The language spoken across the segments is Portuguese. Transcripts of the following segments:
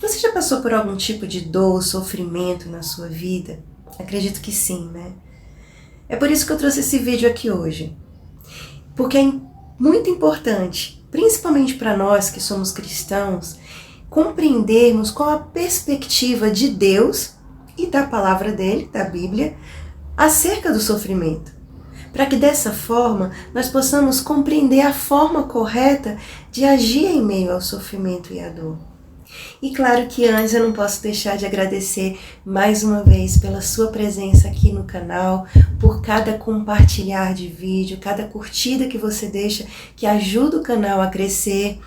Você já passou por algum tipo de dor, sofrimento na sua vida? Acredito que sim, né? É por isso que eu trouxe esse vídeo aqui hoje. Porque é muito importante, principalmente para nós que somos cristãos, compreendermos qual a perspectiva de Deus e da palavra dele, da Bíblia, acerca do sofrimento. Para que dessa forma nós possamos compreender a forma correta de agir em meio ao sofrimento e à dor. E claro que antes eu não posso deixar de agradecer mais uma vez pela sua presença aqui no canal, por cada compartilhar de vídeo, cada curtida que você deixa, que ajuda o canal a crescer,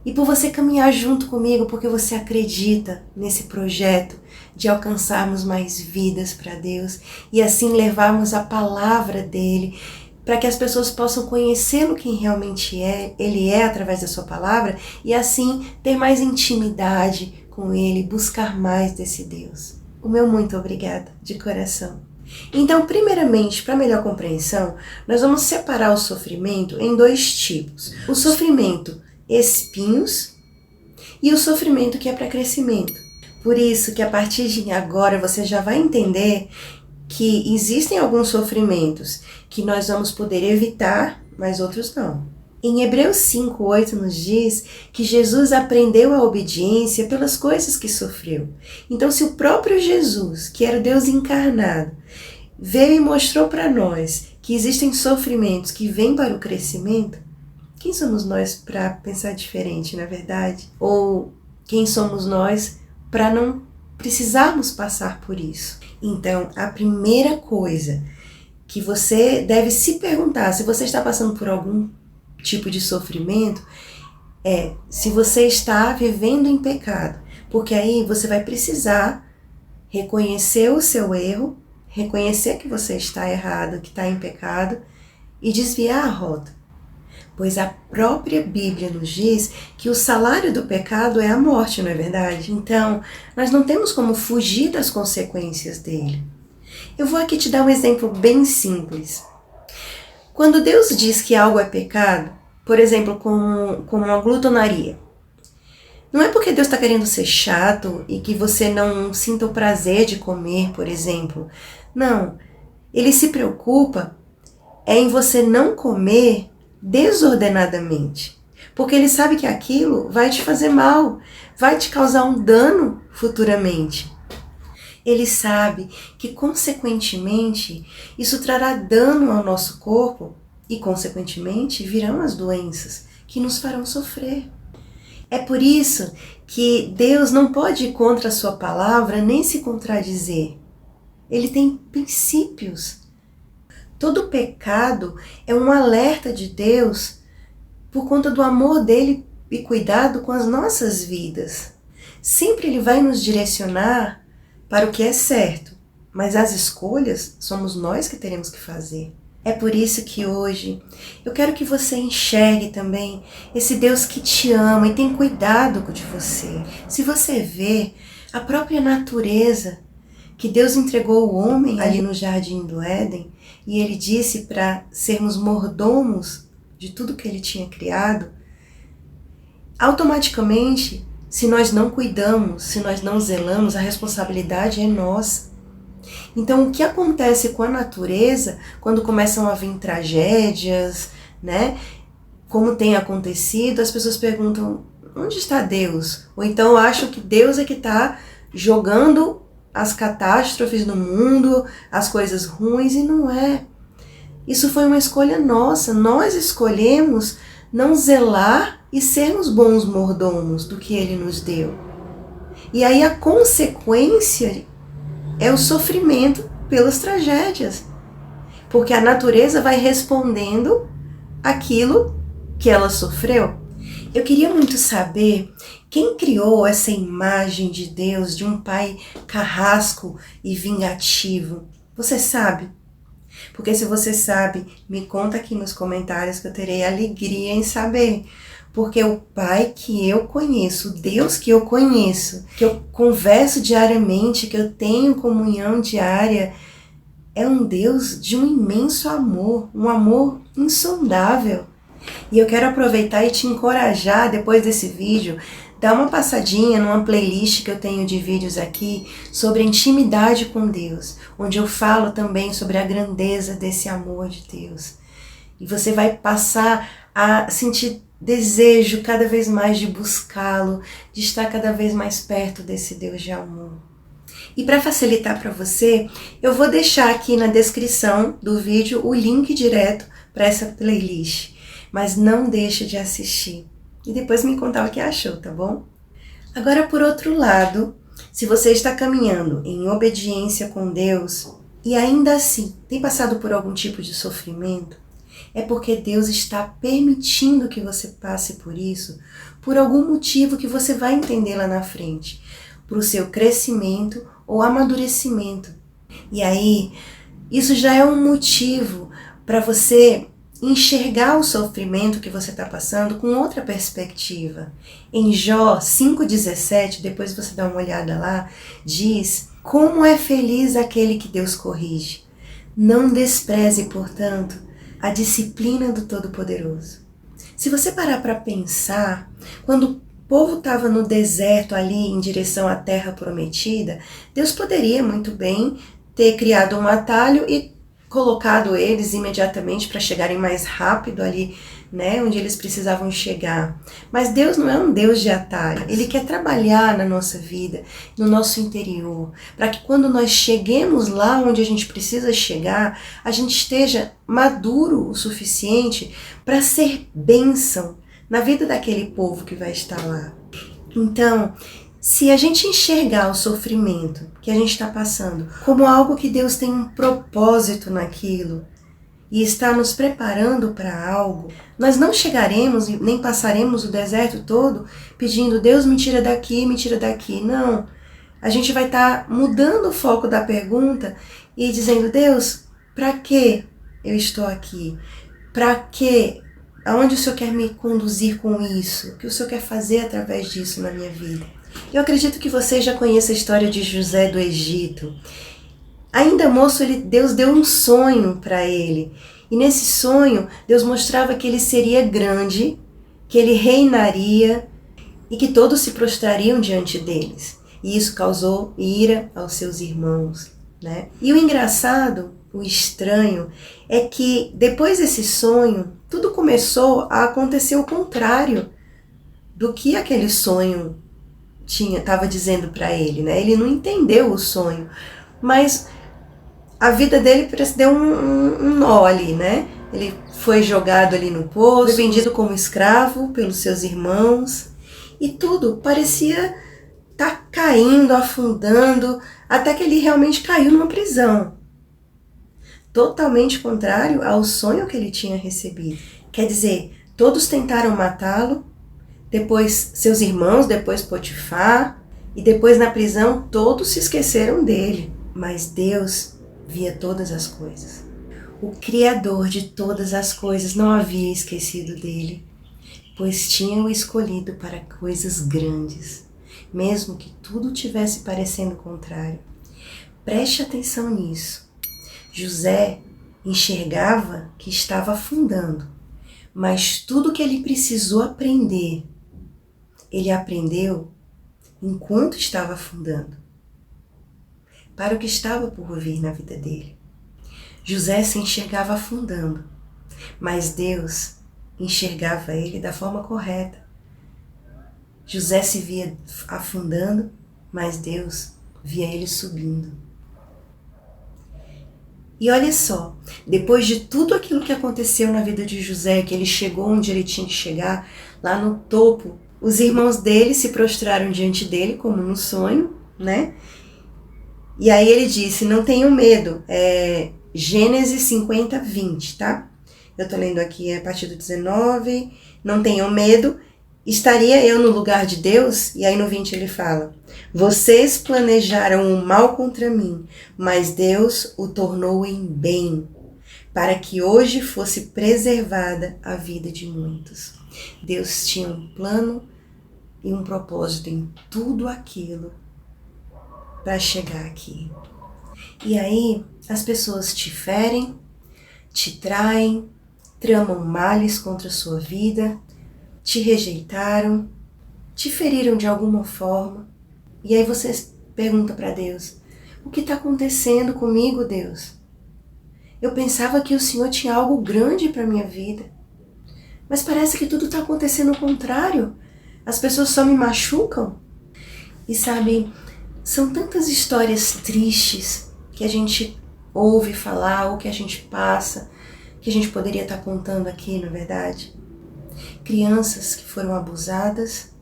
e por você caminhar junto comigo, porque você acredita nesse projeto de alcançarmos mais vidas para Deus e assim levarmos a palavra dele, para que as pessoas possam conhecê-lo quem realmente é, ele é através da sua palavra, e assim ter mais intimidade com ele, buscar mais desse Deus. O meu muito obrigada, de coração. Então, primeiramente, para melhor compreensão, nós vamos separar o sofrimento em dois tipos. O sofrimento espinhos e o sofrimento que é para crescimento. Por isso que a partir de agora você já vai entender que existem alguns sofrimentos que nós vamos poder evitar, mas outros não. Em Hebreus 5:8 nos diz que Jesus aprendeu a obediência pelas coisas que sofreu. Então, se o próprio Jesus, que era o Deus encarnado, veio e mostrou para nós que existem sofrimentos que vêm para o crescimento, quem somos nós para pensar diferente, na verdade? Ou quem somos nós para não precisarmos passar por isso? Então, a primeira coisa que você deve se perguntar, se você está passando por algum tipo de sofrimento, é se você está vivendo em pecado. Porque aí você vai precisar reconhecer o seu erro, reconhecer que você está errado, que está em pecado e desviar a rota. Pois a própria Bíblia nos diz que o salário do pecado é a morte, não é verdade? Então, nós não temos como fugir das consequências dele. Eu vou aqui te dar um exemplo bem simples. Quando Deus diz que algo é pecado, por exemplo, como a glutonaria, não é porque Deus está querendo ser chato e que você não sinta o prazer de comer, por exemplo. Não, ele se preocupa em você não comer desordenadamente, porque ele sabe que aquilo vai te fazer mal, vai te causar um dano futuramente. Ele sabe que, consequentemente, isso trará dano ao nosso corpo e, consequentemente, virão as doenças que nos farão sofrer. É por isso que Deus não pode ir contra a sua palavra nem se contradizer. Ele tem princípios. Todo pecado é um alerta de Deus por conta do amor dele e cuidado com as nossas vidas. Sempre ele vai nos direcionar para o que é certo, mas as escolhas somos nós que teremos que fazer. É por isso que hoje eu quero que você enxergue também esse Deus que te ama e tem cuidado de você. Se você vê a própria natureza que Deus entregou o homem ali no jardim do Éden, e ele disse para sermos mordomos de tudo que ele tinha criado, automaticamente, se nós não cuidamos, se nós não zelamos, a responsabilidade é nossa. Então, o que acontece com a natureza, quando começam a vir tragédias, né? Como tem acontecido, as pessoas perguntam, onde está Deus? Ou então acham que Deus é que está jogando as catástrofes no mundo, as coisas ruins, e não é. Isso foi uma escolha nossa. Nós escolhemos não zelar e sermos bons mordomos do que ele nos deu. E aí a consequência é o sofrimento pelas tragédias. Porque a natureza vai respondendo aquilo que ela sofreu. Eu queria muito saber quem criou essa imagem de Deus, de um pai carrasco e vingativo. Você sabe? Porque se você sabe, me conta aqui nos comentários que eu terei alegria em saber. Porque o Pai que eu conheço, o Deus que eu conheço, que eu converso diariamente, que eu tenho comunhão diária, é um Deus de um imenso amor, um amor insondável. E eu quero aproveitar e te encorajar, depois desse vídeo, Dá uma passadinha numa playlist que eu tenho de vídeos aqui sobre intimidade com Deus, onde eu falo também sobre a grandeza desse amor de Deus. E você vai passar a sentir desejo cada vez mais de buscá-lo, de estar cada vez mais perto desse Deus de amor. E para facilitar para você, eu vou deixar aqui na descrição do vídeo o link direto para essa playlist. Mas não deixe de assistir. E depois me contar o que achou, tá bom? Agora, por outro lado, se você está caminhando em obediência com Deus e ainda assim tem passado por algum tipo de sofrimento, é porque Deus está permitindo que você passe por isso por algum motivo que você vai entender lá na frente, para o seu crescimento ou amadurecimento. E aí, isso já é um motivo para você enxergar o sofrimento que você está passando com outra perspectiva. Em Jó 5,17, depois você dá uma olhada lá, diz: como é feliz aquele que Deus corrige. Não despreze, portanto, a disciplina do Todo-Poderoso. Se você parar para pensar, quando o povo estava no deserto ali em direção à terra prometida, Deus poderia muito bem ter criado um atalho e colocado eles imediatamente para chegarem mais rápido ali, né, onde eles precisavam chegar. Mas Deus não é um Deus de atalho. Ele quer trabalhar na nossa vida, no nosso interior, para que quando nós cheguemos lá onde a gente precisa chegar, a gente esteja maduro o suficiente para ser bênção na vida daquele povo que vai estar lá. Então, se a gente enxergar o sofrimento que a gente está passando como algo que Deus tem um propósito naquilo e está nos preparando para algo, nós não chegaremos e nem passaremos o deserto todo pedindo: Deus, me tira daqui, me tira daqui. Não. A gente vai estar mudando o foco da pergunta e dizendo: Deus, para que eu estou aqui? Para que? Aonde o Senhor quer me conduzir com isso? O que o Senhor quer fazer através disso na minha vida? Eu acredito que você já conhece a história de José do Egito. Ainda moço, Deus deu um sonho para ele. E nesse sonho, Deus mostrava que ele seria grande, que ele reinaria e que todos se prostrariam diante deles. E isso causou ira aos seus irmãos, né? E o engraçado, o estranho, é que depois desse sonho, tudo começou a acontecer o contrário do que aquele sonho estava dizendo para ele, né? Ele não entendeu o sonho, mas a vida dele parece que deu um nó ali, né? Ele foi jogado ali no poço, foi vendido como escravo pelos seus irmãos e tudo parecia estar caindo, afundando, até que ele realmente caiu numa prisão. Totalmente contrário ao sonho que ele tinha recebido. Quer dizer, todos tentaram matá-lo, depois seus irmãos, depois Potifar, e depois na prisão todos se esqueceram dele. Mas Deus via todas as coisas. O Criador de todas as coisas não havia esquecido dele, pois tinha o escolhido para coisas grandes, mesmo que tudo tivesse parecendo contrário. Preste atenção nisso. José enxergava que estava afundando, mas tudo que ele precisou aprender, ele aprendeu enquanto estava afundando, para o que estava por vir na vida dele. José se enxergava afundando, mas Deus enxergava ele da forma correta. José se via afundando, mas Deus via ele subindo. E olha só, depois de tudo aquilo que aconteceu na vida de José, que ele chegou onde ele tinha que chegar, lá no topo, os irmãos dele se prostraram diante dele, como num sonho, né? E aí ele disse: não tenham medo, Gênesis 50, 20, tá? Eu tô lendo aqui a partir do 19, não tenham medo, estaria eu no lugar de Deus? E aí no 20 ele fala: vocês planejaram o mal contra mim, mas Deus o tornou em bem, para que hoje fosse preservada a vida de muitos. Deus tinha um plano e um propósito em tudo aquilo para chegar aqui. E aí as pessoas te ferem, te traem, tramam males contra a sua vida, te rejeitaram, te feriram de alguma forma. E aí você pergunta para Deus, o que está acontecendo comigo, Deus? Eu pensava que o Senhor tinha algo grande para minha vida, mas parece que tudo está acontecendo ao contrário. As pessoas só me machucam. E sabe, são tantas histórias tristes que a gente ouve falar ou que a gente passa, que a gente poderia estar contando aqui, na verdade. Crianças que foram abusadas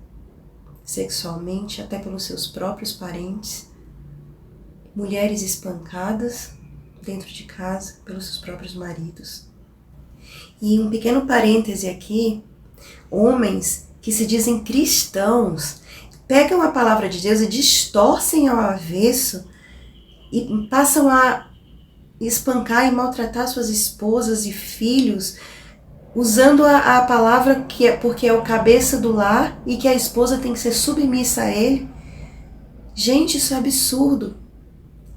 sexualmente, até pelos seus próprios parentes. Mulheres espancadas dentro de casa pelos seus próprios maridos. E um pequeno parêntese aqui, homens que se dizem cristãos, pegam a palavra de Deus e distorcem ao avesso e passam a espancar e maltratar suas esposas e filhos, usando a palavra que é porque é o cabeça do lar e que a esposa tem que ser submissa a ele. Gente, isso é absurdo.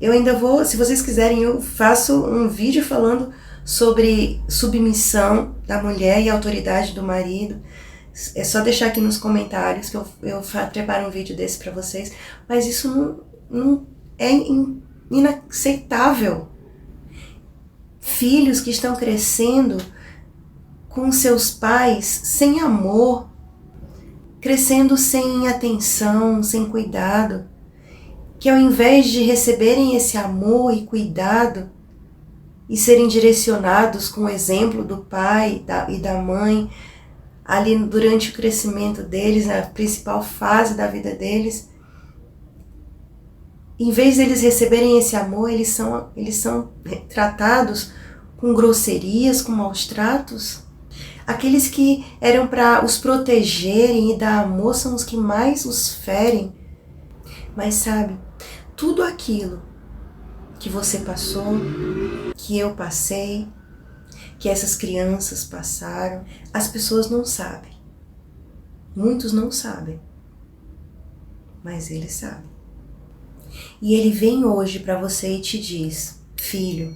Eu ainda vou, se vocês quiserem, eu faço um vídeo falando sobre submissão da mulher e autoridade do marido. É só deixar aqui nos comentários que eu preparo um vídeo desse para vocês. Mas isso não é inaceitável. Filhos que estão crescendo com seus pais sem amor, crescendo sem atenção, sem cuidado, que ao invés de receberem esse amor e cuidado e serem direcionados com o exemplo do pai e da mãe, ali durante o crescimento deles, na principal fase da vida deles, em vez de eles receberem esse amor, eles são tratados com grosserias, com maus tratos. Aqueles que eram para os protegerem e dar amor são os que mais os ferem. Mas sabe, tudo aquilo que você passou, que eu passei, que essas crianças passaram, as pessoas não sabem. Muitos não sabem, mas ele sabe. E ele vem hoje para você e te diz, filho,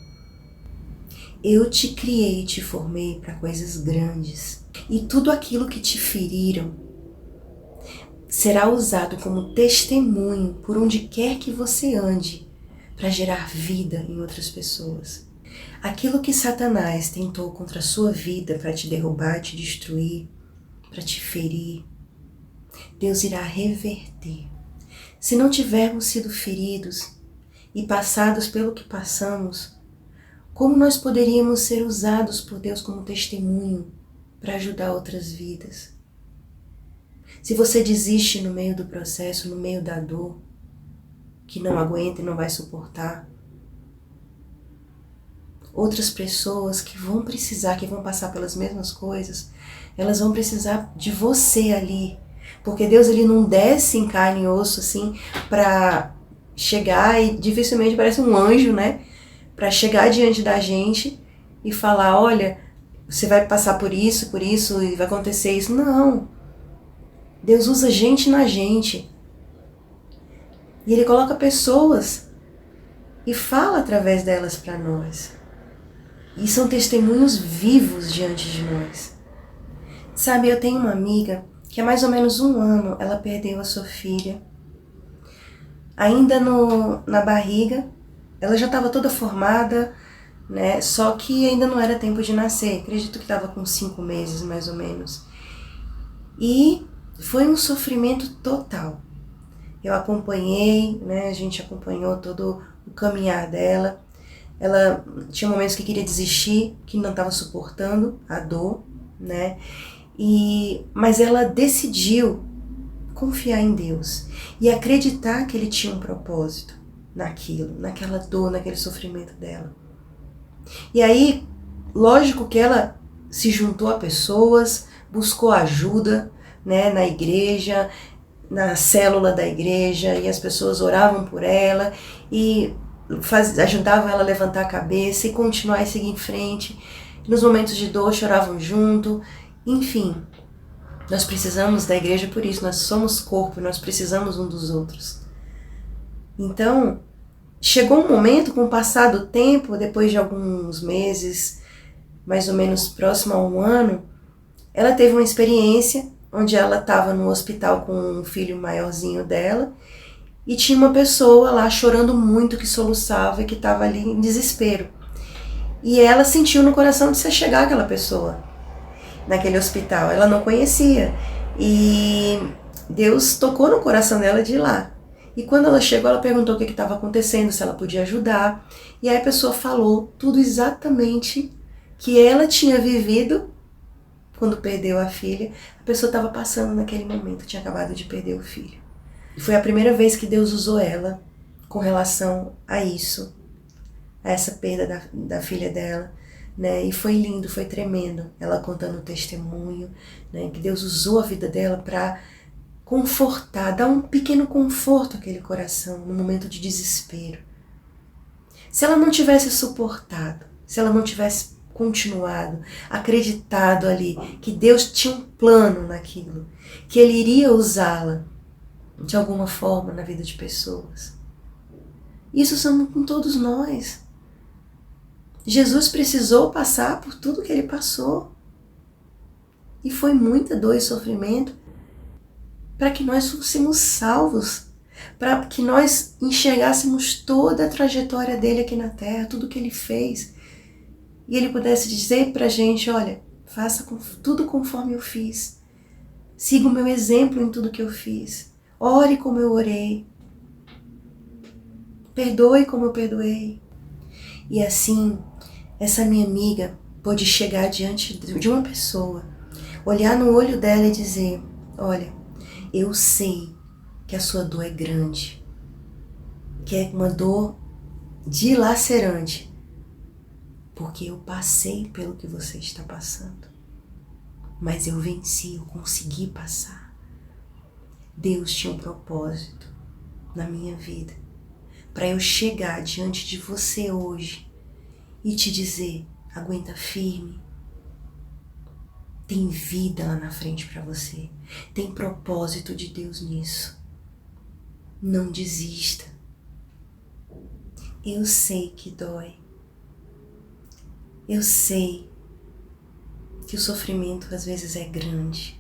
eu te criei e te formei para coisas grandes. E tudo aquilo que te feriram será usado como testemunho por onde quer que você ande para gerar vida em outras pessoas. Aquilo que Satanás tentou contra a sua vida para te derrubar, te destruir, para te ferir, Deus irá reverter. Se não tivermos sido feridos e passados pelo que passamos, como nós poderíamos ser usados por Deus como testemunho para ajudar outras vidas? Se você desiste no meio do processo, no meio da dor, que não aguenta e não vai suportar, outras pessoas que vão precisar, que vão passar pelas mesmas coisas, elas vão precisar de você ali. Porque Deus ele não desce em carne e osso assim para chegar e dificilmente parece um anjo, né? Para chegar diante da gente e falar, olha, você vai passar por isso e vai acontecer isso. Não. Deus usa gente na gente. E Ele coloca pessoas e fala através delas para nós. E são testemunhos vivos diante de nós. Sabe, eu tenho uma amiga que há mais ou menos 1 ano ela perdeu a sua filha. Ainda na barriga, ela já estava toda formada, né? Só que ainda não era tempo de nascer. Acredito que estava com 5 meses mais ou menos. E foi um sofrimento total. Eu acompanhei, né? A gente acompanhou todo o caminhar dela. Ela tinha momentos que queria desistir, que não estava suportando a dor, né? Mas ela decidiu confiar em Deus e acreditar que Ele tinha um propósito naquilo, naquela dor, naquele sofrimento dela. E aí, lógico que ela se juntou a pessoas, buscou ajuda, né, na igreja, na célula da igreja, e as pessoas oravam por ela e ajudavam ela a levantar a cabeça e continuar e seguir em frente. Nos momentos de dor choravam junto. Enfim, nós precisamos da igreja por isso, nós somos corpo, nós precisamos um dos outros. Então, chegou um momento, com o passar do tempo, depois de alguns meses, mais ou menos próximo a 1 ano, ela teve uma experiência onde ela estava no hospital com um filho maiorzinho dela, e tinha uma pessoa lá chorando muito, que soluçava e que estava ali em desespero. E ela sentiu no coração de se chegar àquela pessoa, naquele hospital. Ela não conhecia. E Deus tocou no coração dela de ir lá. E quando ela chegou, ela perguntou o que estava acontecendo, se ela podia ajudar. E aí a pessoa falou tudo exatamente que ela tinha vivido quando perdeu a filha. A pessoa estava passando naquele momento, tinha acabado de perder o filho. E foi a primeira vez que Deus usou ela com relação a isso, a essa perda da filha dela, né? E foi lindo, foi tremendo, ela contando o testemunho, né? Que Deus usou a vida dela para confortar, dar um pequeno conforto àquele coração no momento de desespero. Se ela não tivesse suportado, se ela não tivesse continuado, acreditado ali que Deus tinha um plano naquilo, que Ele iria usá-la de alguma forma na vida de pessoas. Isso somos com todos nós. Jesus precisou passar por tudo que Ele passou. E foi muita dor e sofrimento para que nós fôssemos salvos, para que nós enxergássemos toda a trajetória dele aqui na Terra, tudo que Ele fez. E Ele pudesse dizer para a gente, olha, faça tudo conforme eu fiz. Siga o meu exemplo em tudo que eu fiz. Ore como eu orei. Perdoe como eu perdoei. E assim, essa minha amiga pôde chegar diante de uma pessoa, olhar no olho dela e dizer, olha, eu sei que a sua dor é grande, que é uma dor dilacerante, porque eu passei pelo que você está passando. Mas eu venci, eu consegui passar. Deus tinha um propósito na minha vida, para eu chegar diante de você hoje e te dizer, aguenta firme, tem vida lá na frente para você, tem propósito de Deus nisso, não desista. Eu sei que dói, eu sei que o sofrimento às vezes é grande.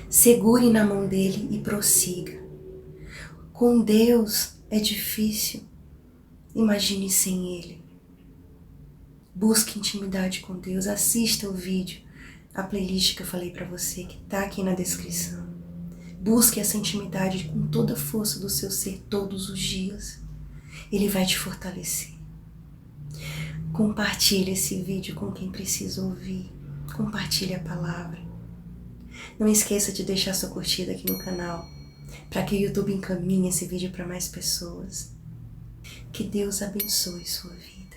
Segure na mão dele e prossiga. Com Deus é difícil. Imagine sem Ele. Busque intimidade com Deus. Assista o vídeo, a playlist que eu falei para você, que está aqui na descrição. Busque essa intimidade com toda a força do seu ser todos os dias. Ele vai te fortalecer. Compartilhe esse vídeo com quem precisa ouvir. Compartilhe a palavra. Não esqueça de deixar sua curtida aqui no canal, para que o YouTube encaminhe esse vídeo para mais pessoas. Que Deus abençoe sua vida.